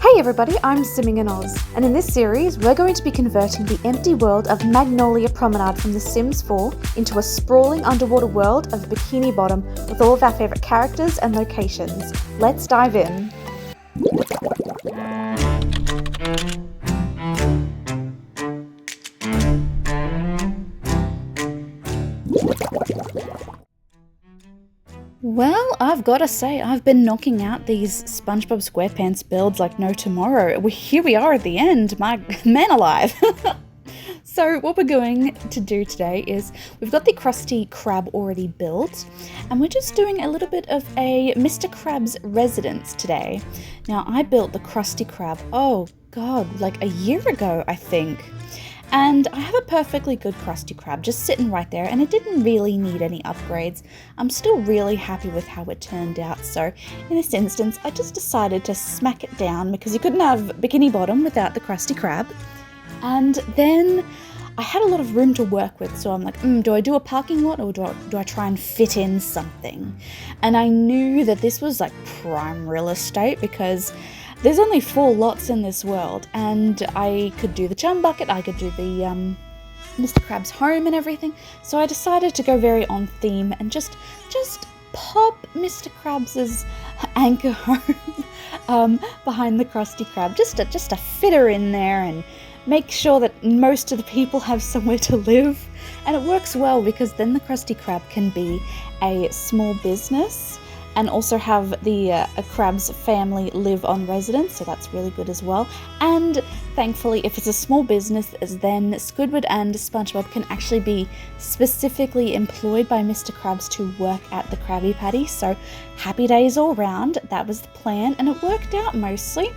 Hey everybody, I'm SimmingInOz, and in this series we're going to be converting the empty world of Magnolia Promenade from The Sims 4 into a sprawling underwater world of Bikini Bottom with all of our favourite characters and locations. Let's dive in. Well, I've got to say, I've been knocking out these SpongeBob SquarePants builds like no tomorrow. Here we are at the end, my man alive. So what we're going to do today is we've got the Krusty Krab already built, and we're just doing a little bit of a Mr. Krabs residence today. Now, I built the Krusty Krab, oh god, like a year ago, I think. And I have a perfectly good Krusty Krab just sitting right there, and it didn't really need any upgrades. I'm still really happy with how it turned out, so in this instance I just decided to smack it down because you couldn't have Bikini Bottom without the Krusty Krab. And then I had a lot of room to work with, so I'm like, do I do a parking lot or do I try and fit in something? And I knew that this was like prime real estate because there's only 4 lots in this world, and I could do the chum bucket, I could do the Mr. Krabs home and everything. So I decided to go very on theme and just pop Mr. Krabs's anchor home behind the Krusty Krab, just to fit her in there and make sure that most of the people have somewhere to live. And it works well because then the Krusty Krab can be a small business and also have the Krabs family live on residence, so that's really good as well. And thankfully, if it's a small business, then Squidward and SpongeBob can actually be specifically employed by Mr. Krabs to work at the Krabby Patty. So happy days all round, that was the plan, and it worked out mostly.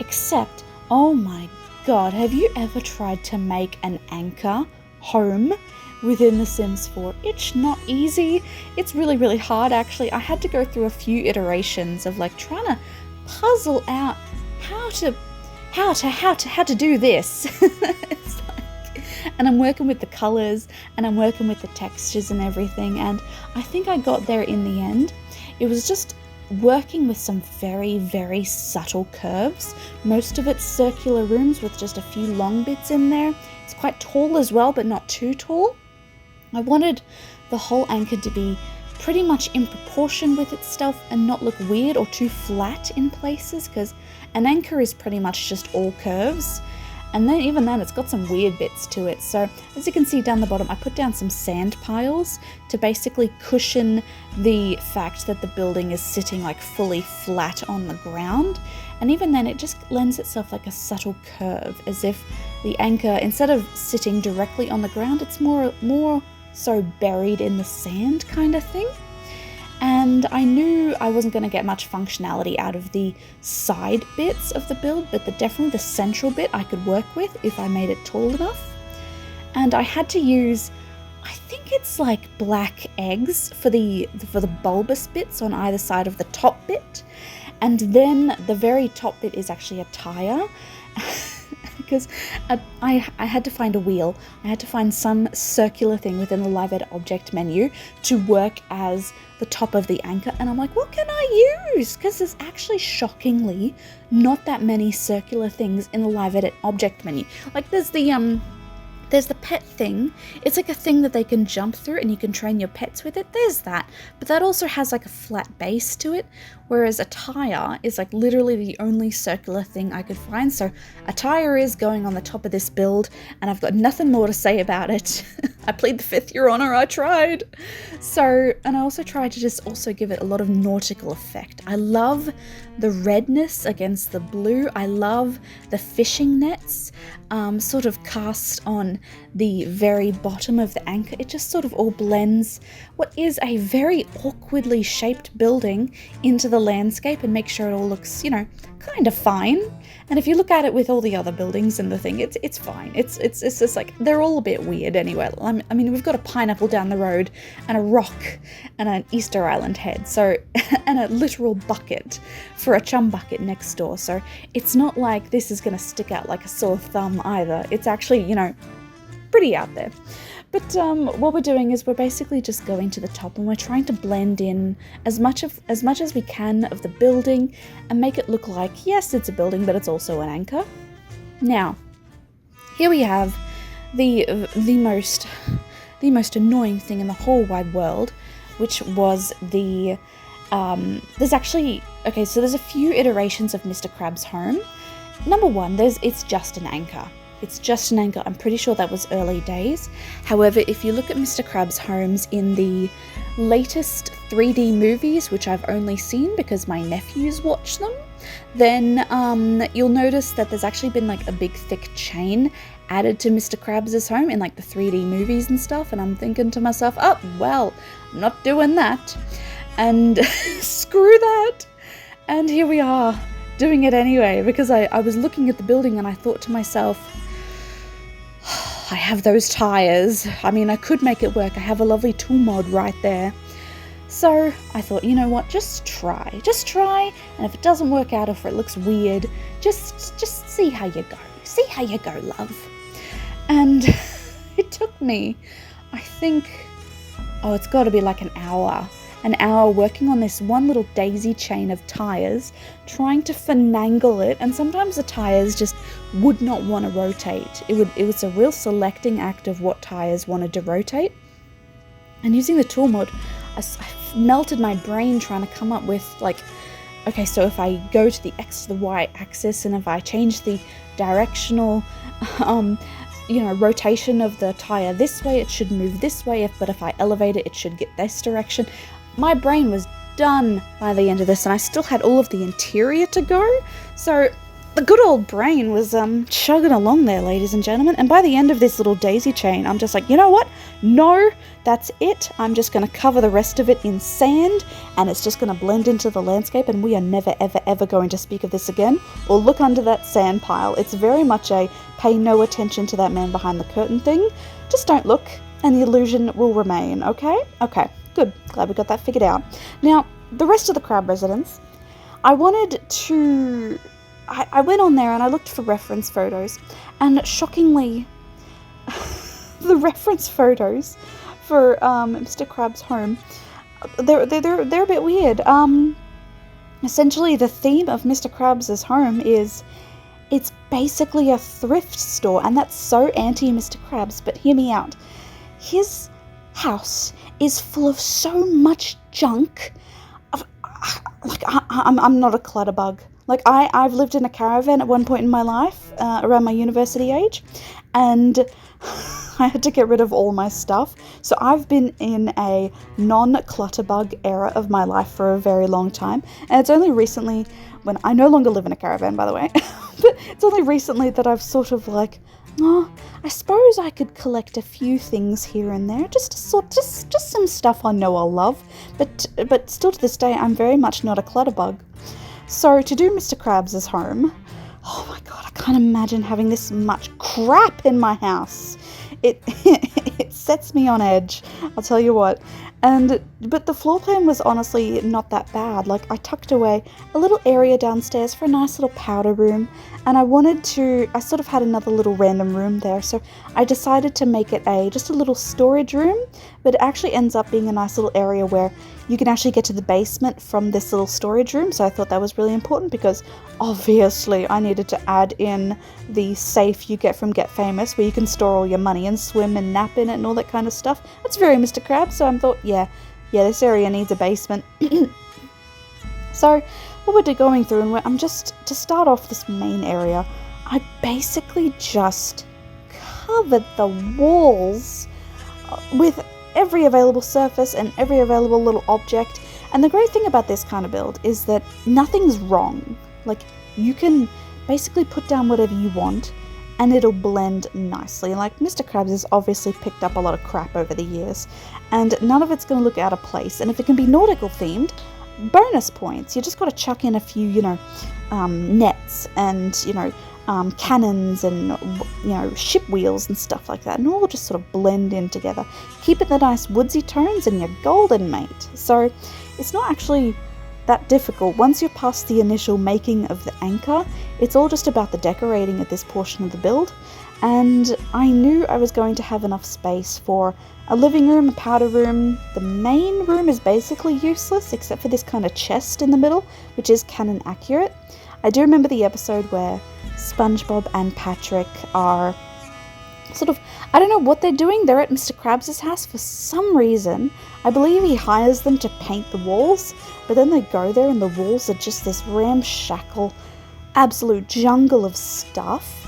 Except, oh my god, have you ever tried to make an anchor home within The Sims 4? It's not easy. It's really, really hard actually. I had to go through a few iterations of like trying to puzzle out how to do this. It's like, and I'm working with the colors and I'm working with the textures and everything, and I think I got there in the end. It was just working with some very, very subtle curves. Most of it's circular rooms with just a few long bits in there. It's quite tall as well, but not too tall. I wanted the whole anchor to be pretty much in proportion with itself and not look weird or too flat in places, because an anchor is pretty much just all curves. And then even then it's got some weird bits to it. So as you can see down the bottom, I put down some sand piles to basically cushion the fact that the building is sitting like fully flat on the ground. And even then it just lends itself like a subtle curve, as if the anchor, instead of sitting directly on the ground, it's more so buried in the sand kind of thing. And I knew I wasn't going to get much functionality out of the side bits of the build, but definitely the central bit I could work with if I made it tall enough. And I had to use, I think it's like black eggs for the bulbous bits on either side of the top bit. And then the very top bit is actually a tire. Because I had to find a wheel. I had to find some circular thing within the Live Edit object menu to work as the top of the anchor. And I'm like, what can I use? Because there's actually shockingly not that many circular things in the Live Edit object menu. Like there's the pet thing. It's like a thing that they can jump through and you can train your pets with it. There's that. But that also has like a flat base to it. Whereas a tire is like literally the only circular thing I could find. So a tire is going on the top of this build, and I've got nothing more to say about it. I plead the fifth, Your Honor, I tried. So, and I also tried to just also give it a lot of nautical effect. I love the redness against the blue. I love the fishing nets sort of cast on the very bottom of the anchor. It just sort of all blends what is a very awkwardly shaped building into the landscape and make sure it all looks, you know, kind of fine. And if you look at it with all the other buildings and the thing, it's fine. It's just like, they're all a bit weird anyway. I mean, we've got a pineapple down the road and a rock and an Easter Island head, so, and a literal bucket for a chum bucket next door. So it's not like this is going to stick out like a sore thumb either. It's actually, you know, pretty out there. But what we're doing is we're basically just going to the top and we're trying to blend in as much as we can of the building and make it look like, yes, it's a building, but it's also an anchor. Now, here we have the most annoying thing in the whole wide world, which was the there's a few iterations of Mr. Krabs' home. Number one, it's just an anchor. It's just an anchor. I'm pretty sure that was early days. However, if you look at Mr. Krabs' homes in the latest 3D movies, which I've only seen because my nephews watch them, then you'll notice that there's actually been like a big thick chain added to Mr. Krabs' home in like the 3D movies and stuff, and I'm thinking to myself, oh, well, I'm not doing that. And screw that. And here we are, doing it anyway, because I was looking at the building and I thought to myself, I have those tires. I mean, I could make it work. I have a lovely tool mod right there. So I thought, you know what, just try, and if it doesn't work out, if it looks weird, just see how you go, love. And it took me, I think, it's got to be like an hour working on this one little daisy chain of tires, trying to finagle it, and sometimes the tires just would not want to rotate. It was a real selecting act of what tires wanted to rotate. And using the tool mod, I melted my brain trying to come up with, like, okay, so if I go to the X to the Y axis, and if I change the directional rotation of the tire this way, it should move this way, but if I elevate it, it should get this direction. My brain was done by the end of this, and I still had all of the interior to go, so the good old brain was chugging along there, ladies and gentlemen. And by the end of this little daisy chain, I'm just like, you know what? No, that's it. I'm just going to cover the rest of it in sand, and it's just going to blend into the landscape, and we are never, ever, ever going to speak of this again or look under that sand pile. It's very much a pay no attention to that man behind the curtain thing. Just don't look, and the illusion will remain, okay? Okay, good. Glad we got that figured out. Now, the rest of the crab residence, I went on there and I looked for reference photos, and shockingly, the reference photos for Mr. Krabs' home, they're a bit weird. Essentially, the theme of Mr. Krabs' home is it's basically a thrift store, and that's so anti Mr. Krabs. But hear me out. His house is full of so much junk. I'm not a clutterbug. Like, I've lived in a caravan at one point in my life, around my university age, and I had to get rid of all my stuff. So I've been in a non-clutterbug era of my life for a very long time, and it's only recently, when I no longer live in a caravan, by the way, but it's only recently that I've sort of like, I suppose I could collect a few things here and there, just some stuff I know I'll love, but still to this day, I'm very much not a clutterbug. So to do Mr. Krabs' home, oh my god, I can't imagine having this much crap in my house. It sets me on edge, I'll tell you what. But the floor plan was honestly not that bad. Like, I tucked away a little area downstairs for a nice little powder room, and I sort of had another little random room there, so I decided to make it just a little storage room, but it actually ends up being a nice little area where you can actually get to the basement from this little storage room. So I thought that was really important, because obviously I needed to add in the safe you get from Get Famous, where you can store all your money and swim and nap in it and all that kind of stuff. That's very Mr. Krabs, so I thought, yeah, this area needs a basement. So what we're going through, and to start off this main area, I basically just covered the walls with every available surface and every available little object. And the great thing about this kind of build is that nothing's wrong. Like, you can basically put down whatever you want and it'll blend nicely. Like, Mr. Krabs has obviously picked up a lot of crap over the years, and none of it's going to look out of place. And if it can be nautical themed, bonus points. You just got to chuck in a few, nets and, cannons and, ship wheels and stuff like that, and all just sort of blend in together. Keep it the nice woodsy tones and you're golden, mate. So it's not actually that difficult. Once you're past the initial making of the anchor, it's all just about the decorating at this portion of the build. And I knew I was going to have enough space for a living room, a powder room. The main room is basically useless except for this kind of chest in the middle, which is canon accurate. I do remember the episode where SpongeBob and Patrick are sort of, I don't know what they're doing. They're at Mr. Krabs' house for some reason. I believe he hires them to paint the walls, but then they go there and the walls are just this ramshackle, absolute jungle of stuff.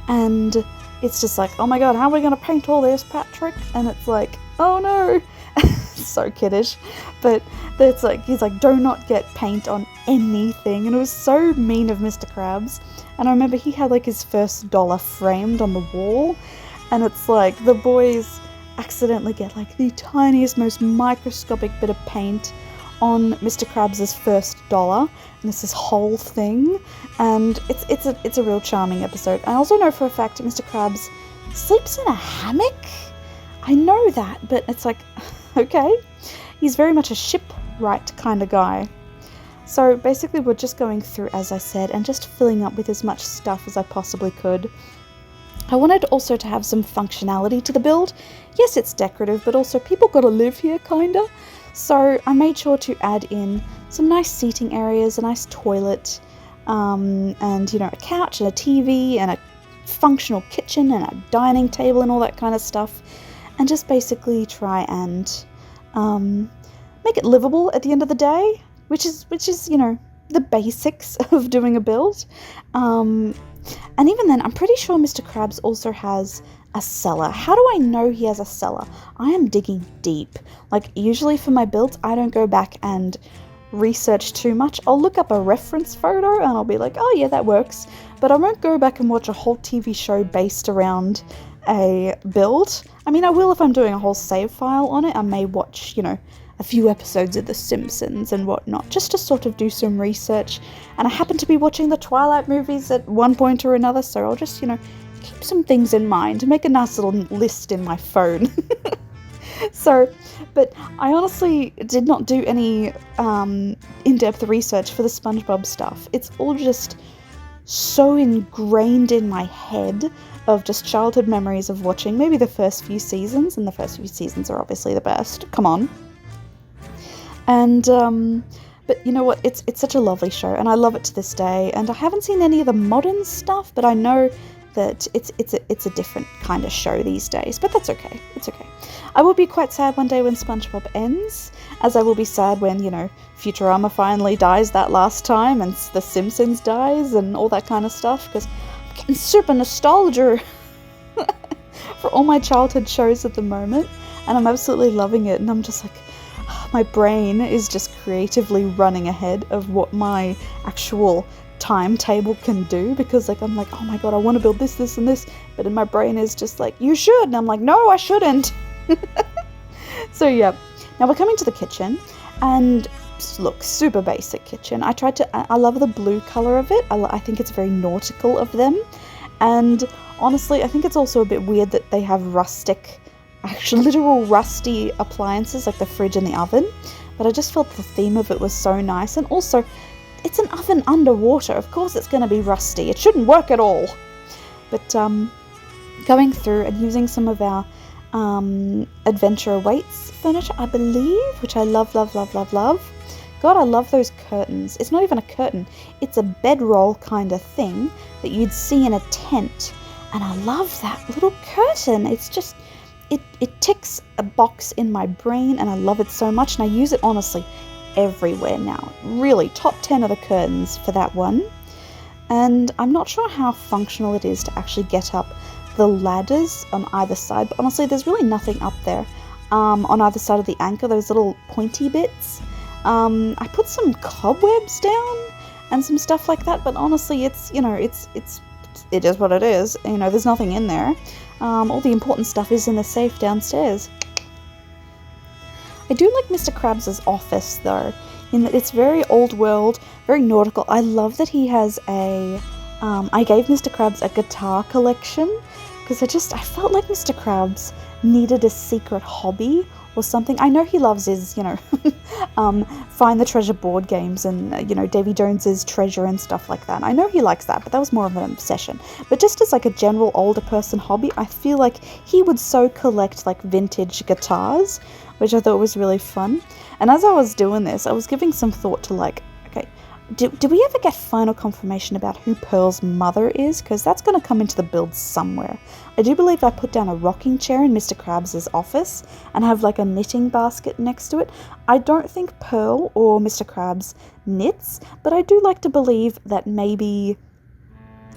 And it's just like, oh my god, how are we going to paint all this, Patrick? And it's like, oh no. So kiddish. But it's like, he's like, do not get paint on anything. And it was so mean of Mr. Krabs. And I remember he had like his first dollar framed on the wall. And it's like, the boys accidentally get like the tiniest, most microscopic bit of paint on Mr. Krabs' first dollar, and it's this whole thing, and it's a real charming episode. I also know for a fact that Mr. Krabs sleeps in a hammock. I know that, but it's like, okay, he's very much a shipwright kind of guy. So basically we're just going through, as I said, and just filling up with as much stuff as I possibly could. I wanted also to have some functionality to the build. Yes, it's decorative, but also people gotta live here, kinda. So I made sure to add in some nice seating areas, a nice toilet, and, you know, a couch and a TV and a functional kitchen and a dining table and all that kind of stuff. And just basically try and make it livable at the end of the day, which is, you know, the basics of doing a build. And even then, I'm pretty sure Mr. Krabs also has a cellar. How do I know he has a cellar? I am digging deep. Like, usually for my builds, I don't go back and research too much. I'll look up a reference photo and I'll be like, oh yeah, that works. But I won't go back and watch a whole TV show based around a build. I mean, I will if I'm doing a whole save file on it. I may watch, you know, a few episodes of The Simpsons and whatnot, just to sort of do some research. And I happen to be watching the Twilight movies at one point or another, so I'll just, you know, keep some things in mind, make a nice little list in my phone. So, but I honestly did not do any in-depth research for the SpongeBob stuff. It's all just so ingrained in my head of just childhood memories of watching maybe the first few seasons, and the first few seasons are obviously the best. Come on. And, but you know what, it's such a lovely show, and I love it to this day, and I haven't seen any of the modern stuff, but I know that it's a different kind of show these days, but that's okay, it's okay. I will be quite sad one day when SpongeBob ends, as I will be sad when, you know, Futurama finally dies that last time, and The Simpsons dies, and all that kind of stuff, because I'm getting super nostalgia for all my childhood shows at the moment, and I'm absolutely loving it, and I'm just like, my brain is just creatively running ahead of what my actual timetable can do, because like I'm like, oh my god, I want to build this, this, and this, but in my brain is just like, you should, and I'm like, no, I shouldn't. So yeah, now we're coming to the kitchen, and look, super basic kitchen. I love the blue color of it. I think it's very nautical of them, and honestly, I think it's also a bit weird that they have rustic, actual literal rusty appliances like the fridge and the oven, but I just felt the theme of it was so nice. And also, it's an oven underwater, of course it's going to be rusty, it shouldn't work at all. But going through and using some of our Adventure Awaits furniture, I believe, which I love. God, I love those curtains. It's not even a curtain, it's a bedroll kind of thing that you'd see in a tent, and I love that little curtain. It's just, it ticks a box in my brain, and I love it so much, and I use it honestly everywhere now. Really, top 10 of the curtains for that one. And I'm not sure how functional it is to actually get up the ladders on either side, but honestly there's really nothing up there on either side of the anchor, those little pointy bits. I put some cobwebs down and some stuff like that, but honestly it's, you know, it is what it is, you know, there's nothing in there. All the important stuff is in the safe downstairs. I do like Mr. Krabs' office though, in that it's very old world, very nautical. I love that he has a, I gave Mr. Krabs a guitar collection, because I felt like Mr. Krabs needed a secret hobby or something. I know he loves his, Find the Treasure board games and, Davy Jones's Treasure and stuff like that. I know he likes that, but that was more of an obsession. But just as like a general older person hobby, I feel like he would so collect like vintage guitars, which I thought was really fun. And as I was doing this, I was giving some thought to like, okay, do we ever get final confirmation about who Pearl's mother is? Because that's going to come into the build somewhere. I do believe I put down a rocking chair in Mr. Krabs' office and have like a knitting basket next to it. I don't think Pearl or Mr. Krabs knits, but I do like to believe that maybe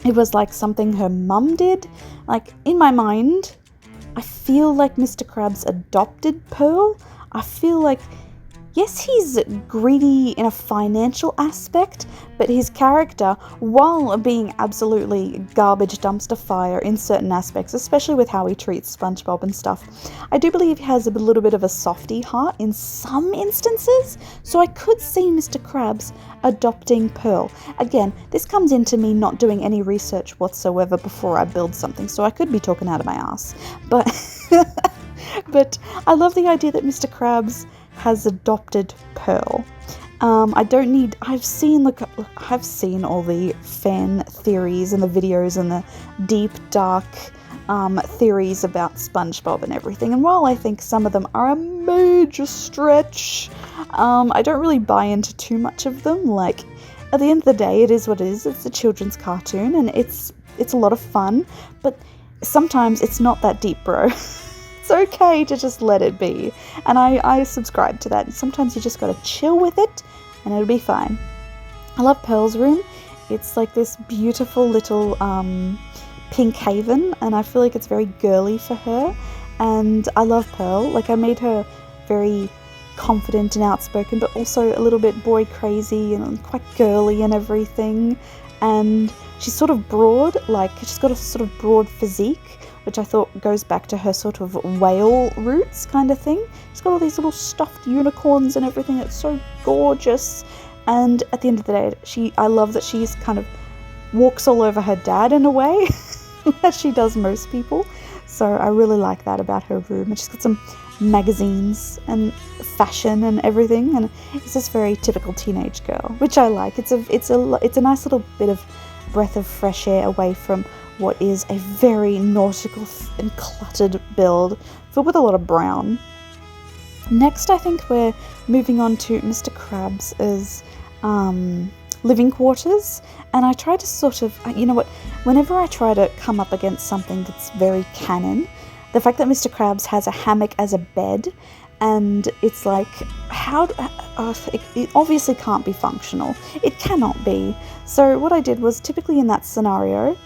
it was like something her mum did. Like in my mind, I feel like Mr. Krabs adopted Pearl. I feel like, yes, he's greedy in a financial aspect, but his character, while being absolutely garbage dumpster fire in certain aspects, especially with how he treats SpongeBob and stuff, I do believe he has a little bit of a softy heart in some instances, so I could see Mr. Krabs adopting Pearl. Again, this comes into me not doing any research whatsoever before I build something, so I could be talking out of my ass, but but I love the idea that Mr. Krabs has adopted Pearl. I've seen all the fan theories and the videos and the deep, dark theories about SpongeBob and everything, and while I think some of them are a major stretch, I don't really buy into too much of them. Like, at the end of the day, it is what it is. It's a children's cartoon, and it's a lot of fun, but sometimes it's not that deep, bro. It's okay to just let it be, and I subscribe to that. Sometimes you just gotta chill with it and it'll be fine. I love Pearl's room. It's like this beautiful little pink haven, and I feel like it's very girly for her, and I love Pearl. Like, I made her very confident and outspoken, but also a little bit boy crazy and quite girly and everything, and she's sort of broad, like she's got a sort of broad physique, which I thought goes back to her sort of whale roots kind of thing. She's got all these little stuffed unicorns and everything. It's so gorgeous. And at the end of the day, I love that she's kind of walks all over her dad in a way, as she does most people. So I really like that about her room. And she's got some magazines and fashion and everything. And it's this very typical teenage girl, which I like. It's a nice little bit of breath of fresh air away from what is a very nautical and cluttered build filled with a lot of brown. Next, I think we're moving on to Mr. Krabs' living quarters, and I try to sort of, whenever I try to come up against something that's very canon, the fact that Mr. Krabs has a hammock as a bed, and it's like, it obviously can't be functional. It cannot be. So what I did was, typically in that scenario,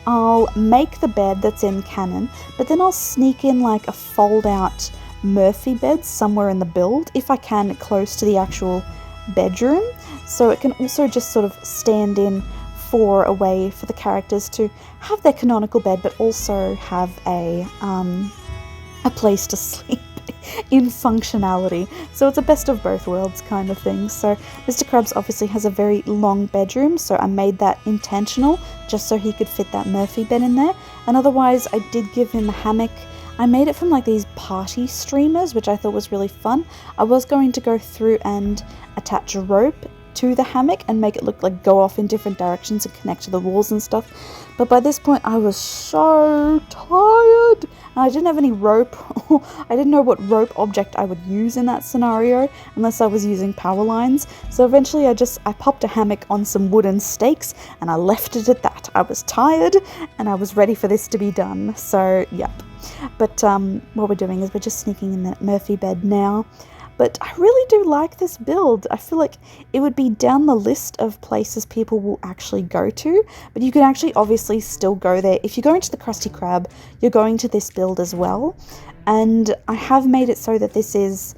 I'll make the bed that's in canon, but then I'll sneak in like a fold-out Murphy bed somewhere in the build, if I can, close to the actual bedroom, so it can also just sort of stand in for a way for the characters to have their canonical bed, but also have a place to sleep in functionality. So it's a best of both worlds kind of thing. So Mr. Krabs obviously has a very long bedroom, so I made that intentional just so he could fit that Murphy bed in there. And otherwise I did give him a hammock. I made it from like these party streamers, which I thought was really fun. I was going to go through and attach a rope to the hammock and make it look like go off in different directions and connect to the walls and stuff, but by this point I was so tired and I didn't have any rope. I didn't know what rope object I would use in that scenario unless I was using power lines, so eventually I popped a hammock on some wooden stakes and I left it at that. I was tired and I was ready for this to be done, so yep. But what we're doing is we're just sneaking in that Murphy bed now. But I really do like this build. I feel like it would be down the list of places people will actually go to, but you can actually obviously still go there. If you're going to the Krusty Krab, you're going to this build as well. And I have made it so that this is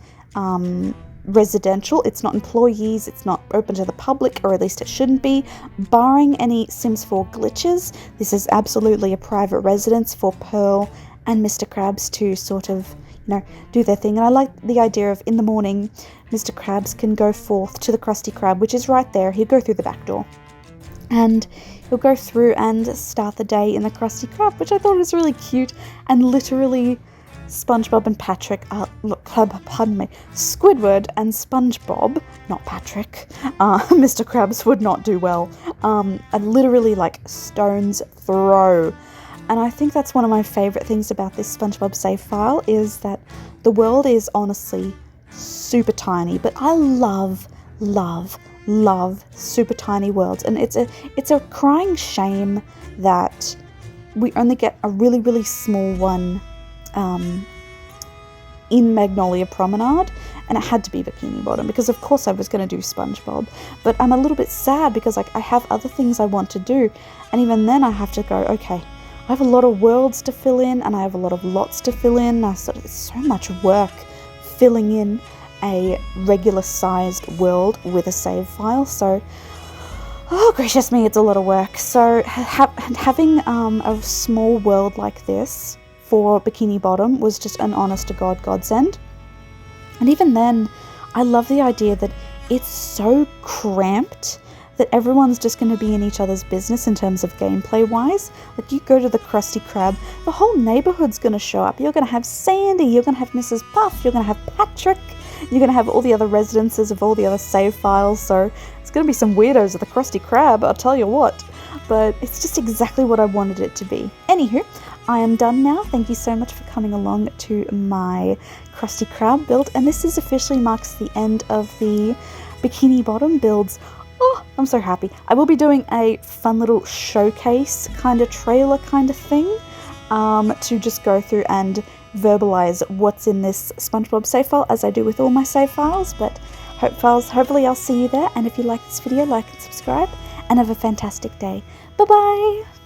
residential. It's not employees, it's not open to the public, or at least it shouldn't be. Barring any Sims 4 glitches, this is absolutely a private residence for Pearl and Mr. Krabs to sort of, do their thing. And I like the idea of, in the morning, Mr. Krabs can go forth to the Krusty Krab, which is right there. He'll go through the back door. And he'll go through and start the day in the Krusty Krab, which I thought was really cute and literally SpongeBob and Patrick are, pardon me, Squidward and SpongeBob, not Patrick, Mr. Krabs would not do well, are literally like stone's throw. And I think that's one of my favourite things about this SpongeBob save file is that the world is honestly super tiny, but I love super tiny worlds, and it's a crying shame that we only get a really small one in Magnolia Promenade, and it had to be Bikini Bottom because of course I was going to do SpongeBob, but I'm a little bit sad because like I have other things I want to do, and even then I have to go, okay, I have a lot of worlds to fill in and I have a lot of lots to fill in. It's so much work filling in a regular sized world with a save file, so oh gracious me, it's a lot of work. So having a small world like this for Bikini Bottom was just an honest to God godsend. And even then, I love the idea that it's so cramped that everyone's just going to be in each other's business in terms of gameplay wise. Like you go to the Krusty Krab, the whole neighborhood's going to show up. You're going to have Sandy, you're going to have Mrs. Puff, you're going to have Patrick, you're going to have all the other residences of all the other save files, so it's going to be some weirdos at the Krusty Krab, I'll tell you what. But it's just exactly what I wanted it to be. Anywho, I am done now. Thank you so much for coming along to my Krusty Krab build, and this officially marks the end of the Bikini Bottom builds. Oh, I'm so happy. I will be doing a fun little showcase kind of trailer kind of thing to just go through and verbalize what's in this SpongeBob save file, as I do with all my save files, but hopefully I'll see you there, and if you like this video, like and subscribe, and have a fantastic day. Bye bye!